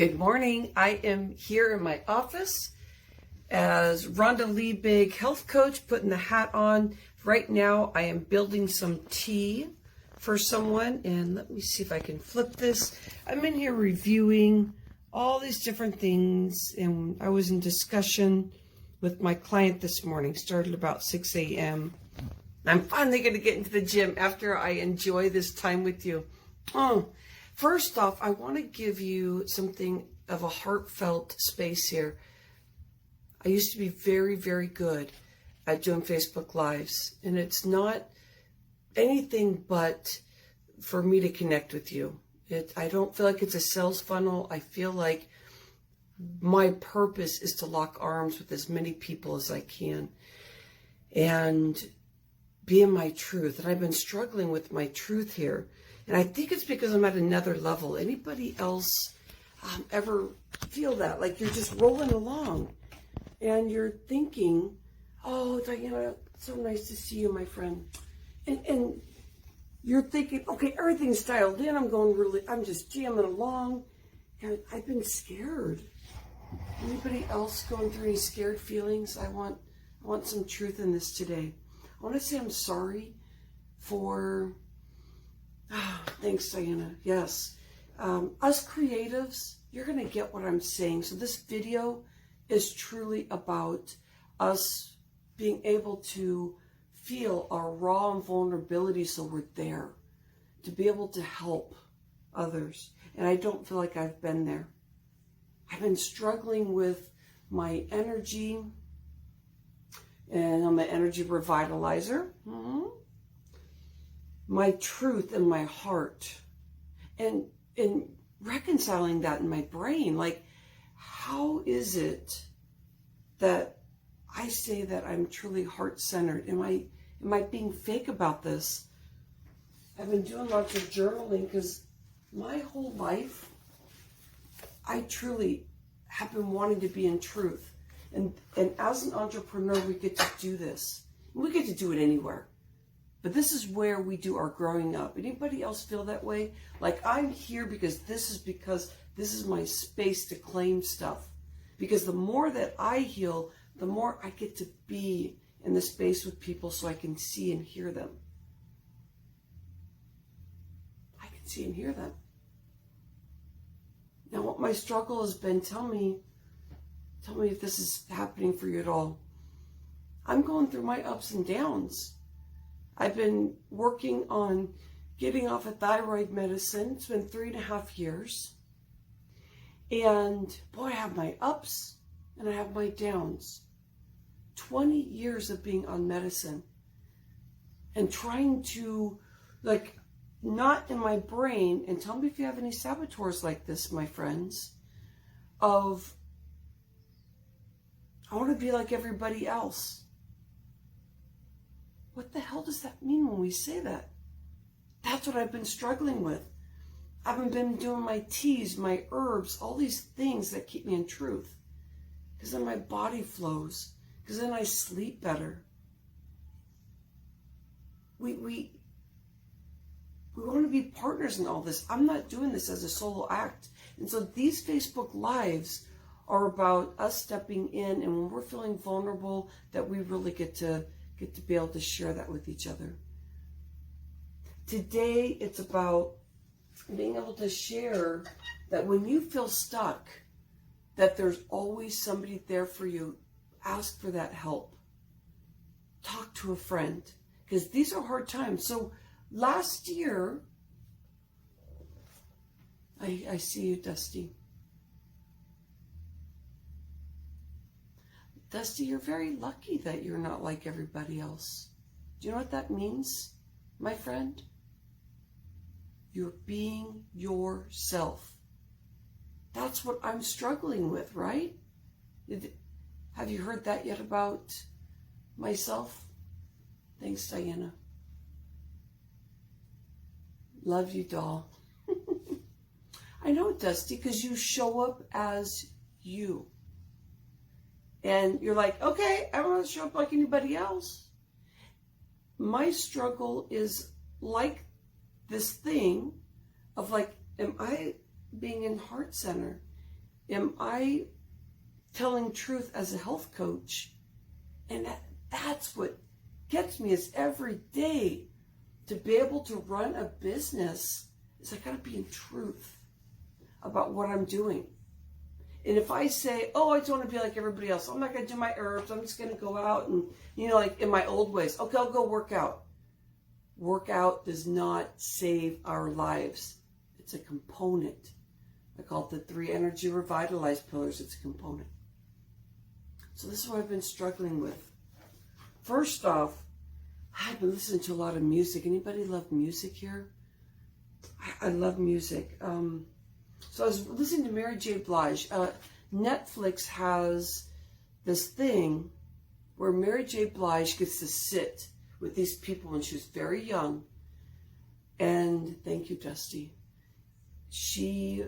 Good morning. I am here in my office as Rhonda Lee Big Health Coach, putting the hat on. Right now, I am building some tea for someone, and let me see if I can flip this. I'm in here reviewing all these different things, and I was in discussion with my client this morning. Started about 6 a.m. I'm finally going to get into the gym after I enjoy this time with you. First off, I want to give you something of a heartfelt space here. I used to be very, very good at doing Facebook Lives, and it's not anything but for me to connect with you. I don't feel like it's a sales funnel. I feel like my purpose is to lock arms with as many people as I can and be in my truth. And I've been struggling with my truth here. And I think it's because I'm at another level. Anybody else ever feel that? Like you're just rolling along and you're thinking, oh, Diana, so nice to see you, my friend. And you're thinking, okay, everything's dialed in. I'm just jamming along. And I've been scared. Anybody else going through any scared feelings? I want some truth in this today. I want to say I'm sorry for... thanks, Diana. Yes. Us creatives, you're going to get what I'm saying. So this video is truly about us being able to feel our raw and vulnerability so we're there, to be able to help others. And I don't feel like I've been there. I've been struggling with my energy, and I'm an energy revitalizer. My truth and my heart, and reconciling that in my brain. Like, how is it that I say that I'm truly heart-centered? Am I being fake about this? I've been doing lots of journaling because my whole life, I truly have been wanting to be in truth. And as an entrepreneur, we get to do this. We get to do it anywhere. But this is where we do our growing up. Anybody else feel that way? Like, I'm here because this is my space to claim stuff. Because the more that I heal, the more I get to be in the space with people so I can see and hear them. I can see and hear them. Now, what my struggle has been, tell me if this is happening for you at all. I'm going through my ups and downs. I've been working on getting off of thyroid medicine. It's been 3.5 years. And boy, I have my ups and I have my downs. 20 years of being on medicine and trying to, like, not in my brain, and tell me if you have any saboteurs like this, my friends, of I want to be like everybody else. What the hell does that mean when we say that? That's what I've been struggling with. I haven't been doing my teas, my herbs, all these things that keep me in truth. Because then my body flows. Because then I sleep better. We want to be partners in all this. I'm not doing this as a solo act. And so these Facebook Lives are about us stepping in, and when we're feeling vulnerable, that we really get to be able to share that with each other. Today, it's about being able to share that when you feel stuck, that there's always somebody there for you. Ask for that help. Talk to a friend, because these are hard times. So last year, I see you, Dusty. Dusty, you're very lucky that you're not like everybody else. Do you know what that means, my friend? You're being yourself. That's what I'm struggling with, right? Have you heard that yet about myself? Thanks, Diana. Love you, doll. I know, Dusty, because you show up as you. And you're like, okay, I don't want to show up like anybody else. My struggle is like this thing of like, am I being in heart center? am I telling truth as a health coach? And that's what gets me, is every day to be able to run a business is I got to be in truth about what I'm doing. And if I say, oh, I just want to be like everybody else, I'm not going to do my herbs, I'm just going to go out and, like in my old ways, okay, I'll go work out. Work out does not save our lives. It's a component. I call it the 3 energy revitalized pillars. It's a component. So this is what I've been struggling with. First off, I've been listening to a lot of music. Anybody love music here? I love music. So I was listening to Mary J. Blige. Netflix has this thing where Mary J. Blige gets to sit with these people when she was very young. And thank you, Dusty. She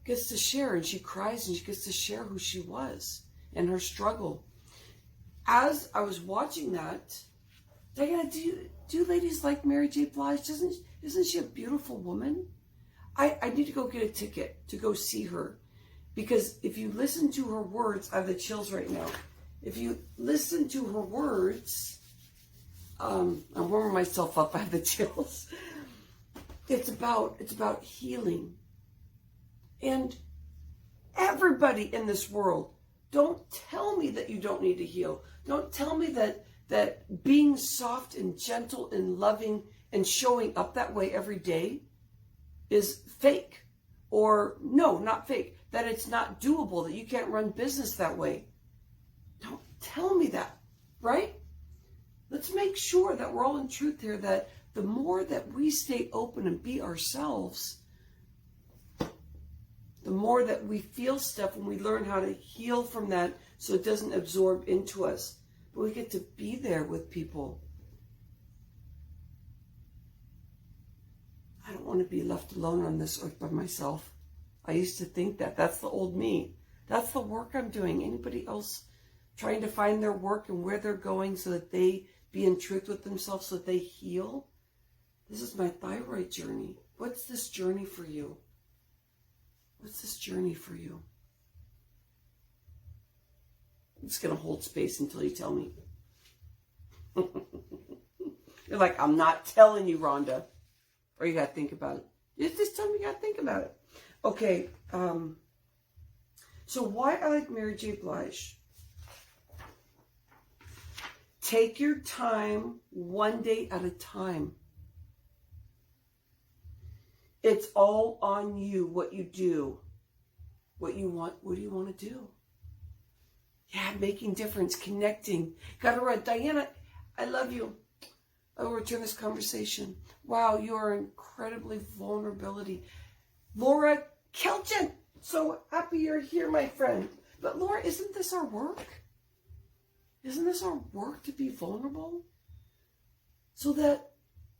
gets to share, and she cries, and she gets to share who she was and her struggle. As I was watching that, Diana, do ladies like Mary J. Blige? Isn't she a beautiful woman? I need to go get a ticket to go see her, because if you listen to her words, I have the chills right now. If you listen to her words, I'm warming myself up. I have the chills. It's about healing, and everybody in this world. Don't tell me that you don't need to heal. Don't tell me that being soft and gentle and loving and showing up that way every day is fake. Or no, not fake. That it's not doable, that you can't run business that way. Don't tell me that, right? Let's make sure that we're all in truth here, that the more that we stay open and be ourselves, the more that we feel stuff and we learn how to heal from that so it doesn't absorb into us. But we get to be there with people. I don't want to be left alone on this earth by myself. I used to think that. That's the old me. That's the work I'm doing. Anybody else trying to find their work and where they're going so that they be in truth with themselves, so that they heal? This is my thyroid journey. What's this journey for you? What's this journey for you? I'm just going to hold space until you tell me. You're like, I'm not telling you, Rhonda. Or you got to think about it. You just tell me you got to think about it. Okay. So why I like Mary J. Blige. Take your time, one day at a time. It's all on you, what you do, what you want. What do you want to do? Yeah, making difference, connecting. Got to run. Diana, I love you. I will return this conversation. Wow, you are incredibly vulnerability. Laura Kelchin, so happy you're here, my friend. But Laura, isn't this our work? Isn't this our work to be vulnerable? So that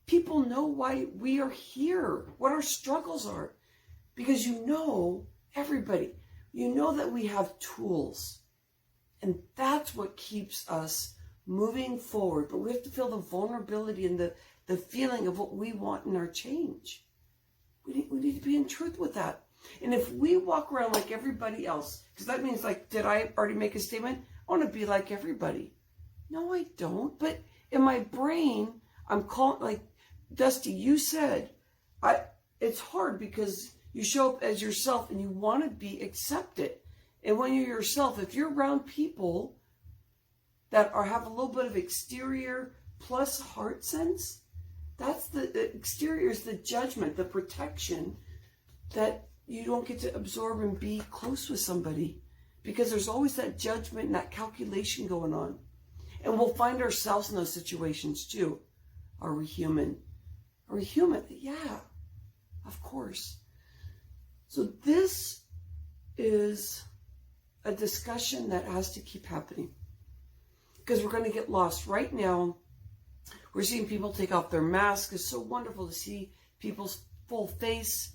people know why we are here, what our struggles are. Because everybody, that we have tools. And that's what keeps us moving forward. But we have to feel the vulnerability and the feeling of what we want in our change. We need to be in truth with that. And if we walk around like everybody else, because that means, like, did I already make a statement? I want to be like everybody. No, I don't. But in my brain, I'm calling, like Dusty, you said, it's hard because you show up as yourself and you want to be accepted. And when you're yourself, if you're around people that have a little bit of exterior plus heart sense, that's the exterior is the judgment, the protection, that you don't get to absorb and be close with somebody, because there's always that judgment and that calculation going on. And we'll find ourselves in those situations too. Are we human? Are we human? Yeah, of course. So this is a discussion that has to keep happening, because we're going to get lost. Right now, we're seeing people take off their masks. It's so wonderful to see people's full face.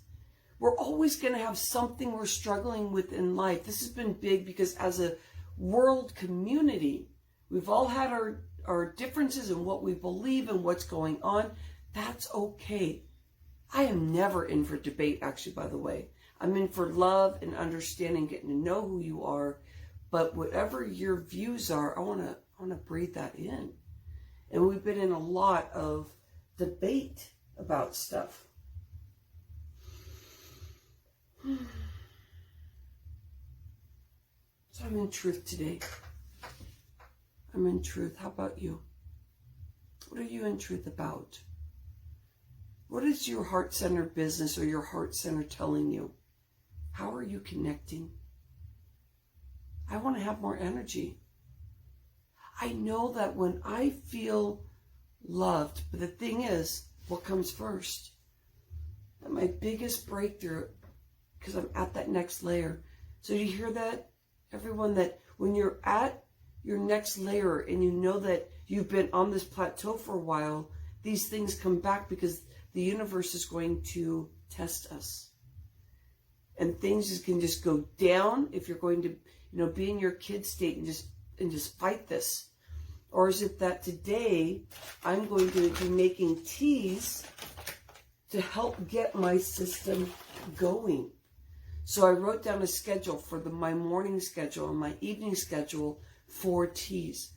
We're always going to have something we're struggling with in life. This has been big because as a world community, we've all had our differences in what we believe and what's going on. That's okay. I am never in for debate, actually, by the way. I'm in for love and understanding, getting to know who you are. But whatever your views are, I want to breathe that in. And we've been in a lot of debate about stuff. So I'm in truth today. I'm in truth. How about you? What are you in truth about? What is your heart center business or your heart center telling you? How are you connecting? I want to have more energy. I know that when I feel loved, but the thing is, what comes first? And my biggest breakthrough, because I'm at that next layer. So you hear that, everyone, that when you're at your next layer and you know that you've been on this plateau for a while, these things come back because the universe is going to test us. And things can just go down if you're going to, be in your kid state and just fight this. Or is it that today I'm going to be making teas to help get my system going? So I wrote down a schedule for my morning schedule and my evening schedule for teas.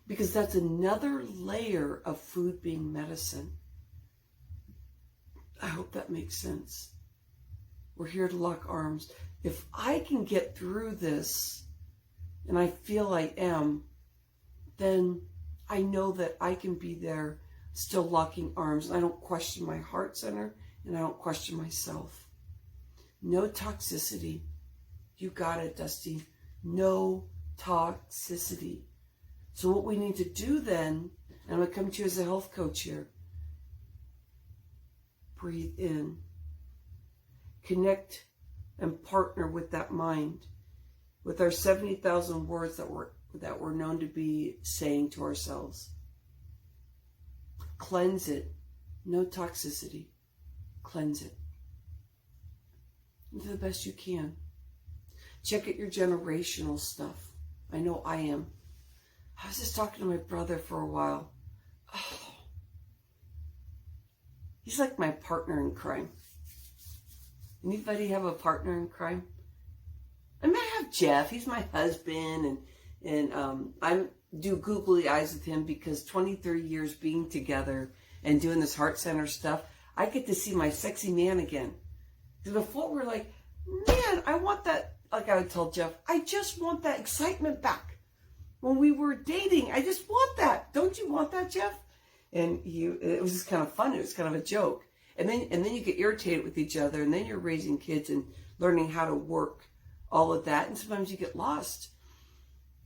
Because that's another layer of food being medicine. I hope that makes sense. We're here to lock arms. If I can get through this, and I feel I am, then I know that I can be there still locking arms. And I don't question my heart center, and I don't question myself. No toxicity. You got it, Dusty. No toxicity. So what we need to do then, and I'm going to come to you as a health coach here, breathe in. Connect and partner with that mind, with our 70,000 words that we're known to be saying to ourselves. Cleanse it. No toxicity. Cleanse it. Do the best you can. Check out your generational stuff. I know I am. I was just talking to my brother for a while. Oh, he's like my partner in crime. Anybody have a partner in crime? I might have Jeff. He's my husband, and I do googly eyes with him because 23 years being together and doing this heart center stuff, I get to see my sexy man again. Because before we're like, man, I want that. Like I would tell Jeff, I just want that excitement back. When we were dating, I just want that. Don't you want that, Jeff? And it was just kind of fun. It was kind of a joke. And then you get irritated with each other, and then you're raising kids and learning how to work all of that, and sometimes you get lost.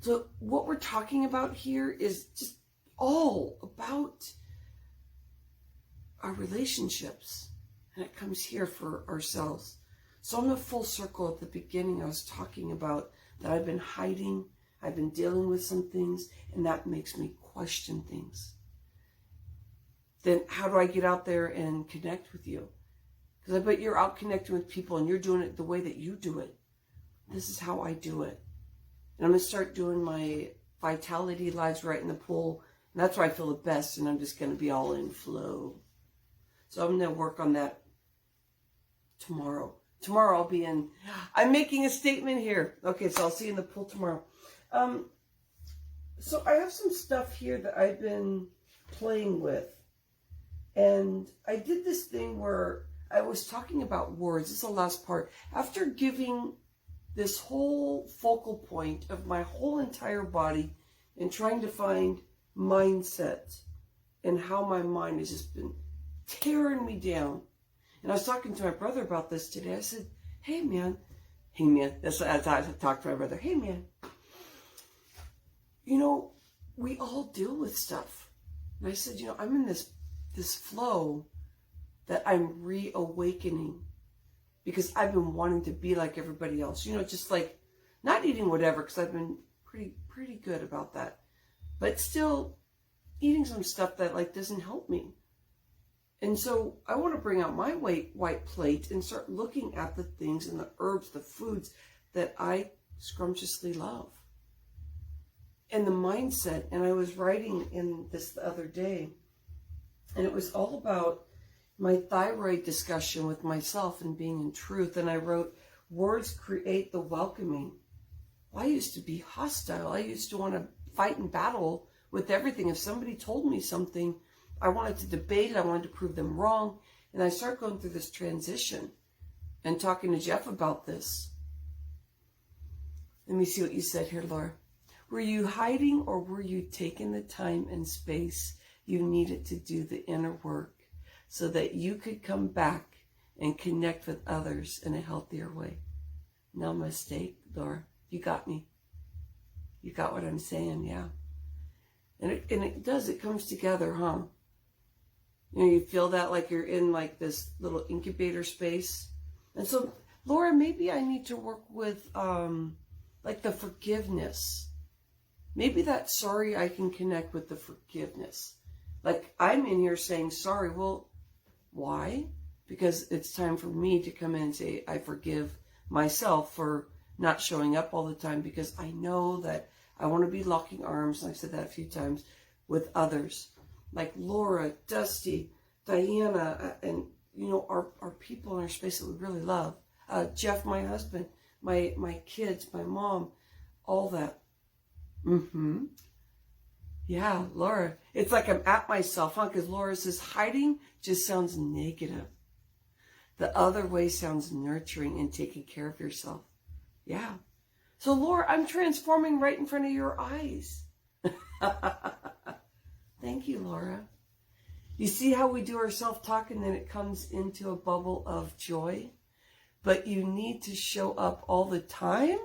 So what we're talking about here is just all about our relationships, and it comes here for ourselves. So I'm a full circle at the beginning. I was talking about that I've been hiding, I've been dealing with some things, and that makes me question things. Then how do I get out there and connect with you? Because I bet you're out connecting with people and you're doing it the way that you do it. This is how I do it. And I'm going to start doing my vitality lives right in the pool. And that's where I feel the best. And I'm just going to be all in flow. So I'm going to work on that tomorrow. Tomorrow I'll be in. I'm making a statement here. Okay, so I'll see you in the pool tomorrow. So I have some stuff here that I've been playing with. And I did this thing where I was talking about words. This is the last part. After giving this whole focal point of my whole entire body and trying to find mindset and how my mind has just been tearing me down. And I was talking to my brother about this today. I said, hey man. That's what I talked to my brother. Hey man. We all deal with stuff. And I said, I'm in this flow that I'm reawakening because I've been wanting to be like everybody else, just like not eating whatever, because I've been pretty good about that, but still eating some stuff that doesn't help me. And so I want to bring out my white plate and start looking at the things and the herbs, the foods that I scrumptiously love. And the mindset, and I was writing in this the other day, and it was all about, my thyroid discussion with myself and being in truth. And I wrote, words create the welcoming. Well, I used to be hostile. I used to want to fight and battle with everything. If somebody told me something, I wanted to debate it. I wanted to prove them wrong. And I started going through this transition and talking to Jeff about this. Let me see what you said here, Laura. Were you hiding, or were you taking the time and space you needed to do the inner work so that you could come back and connect with others in a healthier way? Namaste, Laura. You got me. You got what I'm saying, yeah. And it does, it comes together, huh? You know, you feel that like you're in like this little incubator space. And so, Laura, maybe I need to work with like the forgiveness. Maybe that sorry, I can connect with the forgiveness. Like I'm in here saying sorry. Well, why? Because it's time for me to come in and say, I forgive myself for not showing up all the time, because I know that I want to be locking arms, and I've said that a few times, with others. Like Laura, Dusty, Diana, and, you know, our people in our space that we really love. Jeff, my husband, my kids, my mom, all that. Yeah, Laura. It's like I'm at myself, huh? Because Laura says hiding just sounds negative. The other way sounds nurturing and taking care of yourself. Yeah. So, Laura, I'm transforming right in front of your eyes. Thank you, Laura. You see how we do our self-talk and then it comes into a bubble of joy? But you need to show up all the time?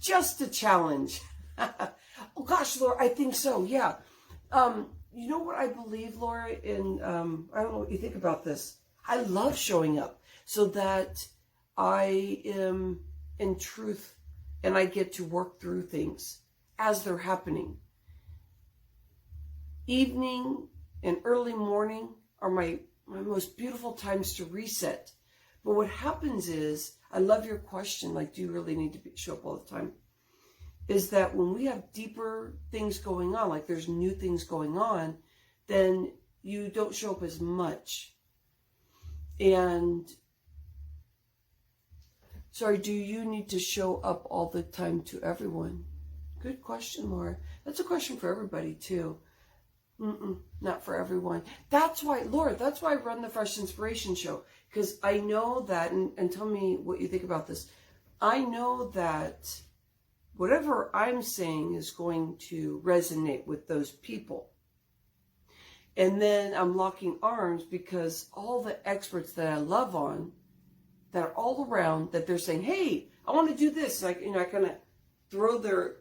Just a challenge. Oh, gosh, Laura, I think so, yeah. You know what I believe, Laura, in, I don't know what you think about this. I love showing up so that I am in truth and I get to work through things as they're happening. Evening and early morning are my most beautiful times to reset. But what happens is, I love your question, like, do you really need to show up all the time? Is that when we have deeper things going on, like there's new things going on, then you don't show up as much. And sorry, do you need to show up all the time to everyone? Good question, Laura. That's a question for everybody, too. Not for everyone. That's why, Laura, that's why I run the Fresh Inspiration Show. Because I know that, and tell me what you think about this. I know that whatever I'm saying is going to resonate with those people. And then I'm locking arms because all the experts that I love on, that are all around, that they're saying, hey, I want to do this. Like, you know, I kind of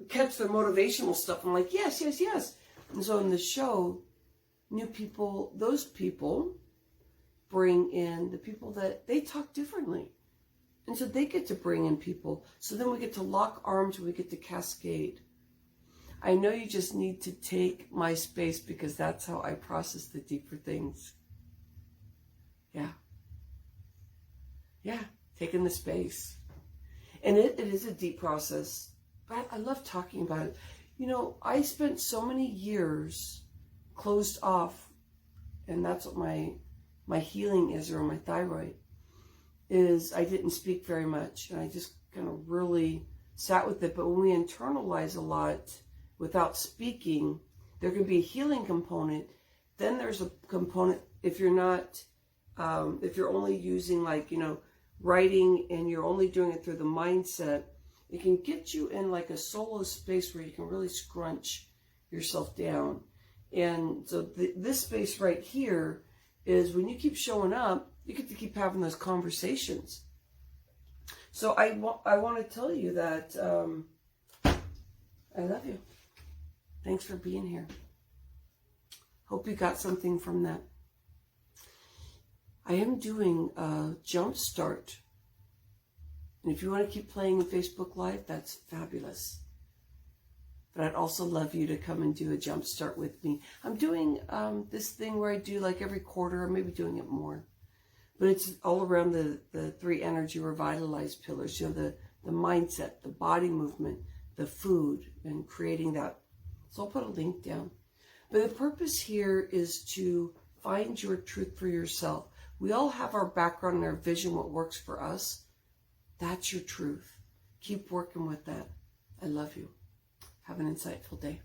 catch their motivational stuff. I'm like, yes, yes, yes. And so in the show, new people, those people bring in the people that they talk differently. And so they get to bring in people. So then we get to lock arms and we get to cascade. I know you just need to take my space because that's how I process the deeper things. Yeah. Yeah, taking the space. And it is a deep process. But I love talking about it. You know, I spent so many years closed off, and that's what my healing is around my thyroid, is I didn't speak very much. And I just kind of really sat with it. But when we internalize a lot without speaking, there can be a healing component. Then there's a component, if you're not, if you're only using, like, you know, writing and you're only doing it through the mindset, it can get you in like a solo space where you can really scrunch yourself down. And so this space right here is when you keep showing up, you get to keep having those conversations. So I want to tell you that I love you. Thanks for being here. Hope you got something from that. I am doing a jump start. And if you want to keep playing in Facebook Live, that's fabulous. But I'd also love you to come and do a jump start with me. I'm doing this thing where I do like every quarter, or maybe doing it more. But it's all around the 3 energy revitalized pillars. You know, the mindset, the body movement, the food, and creating that. So I'll put a link down. But the purpose here is to Find your truth for yourself. We all have our background and our vision, what works for us. That's your truth. Keep working with that. I love you. Have an insightful day.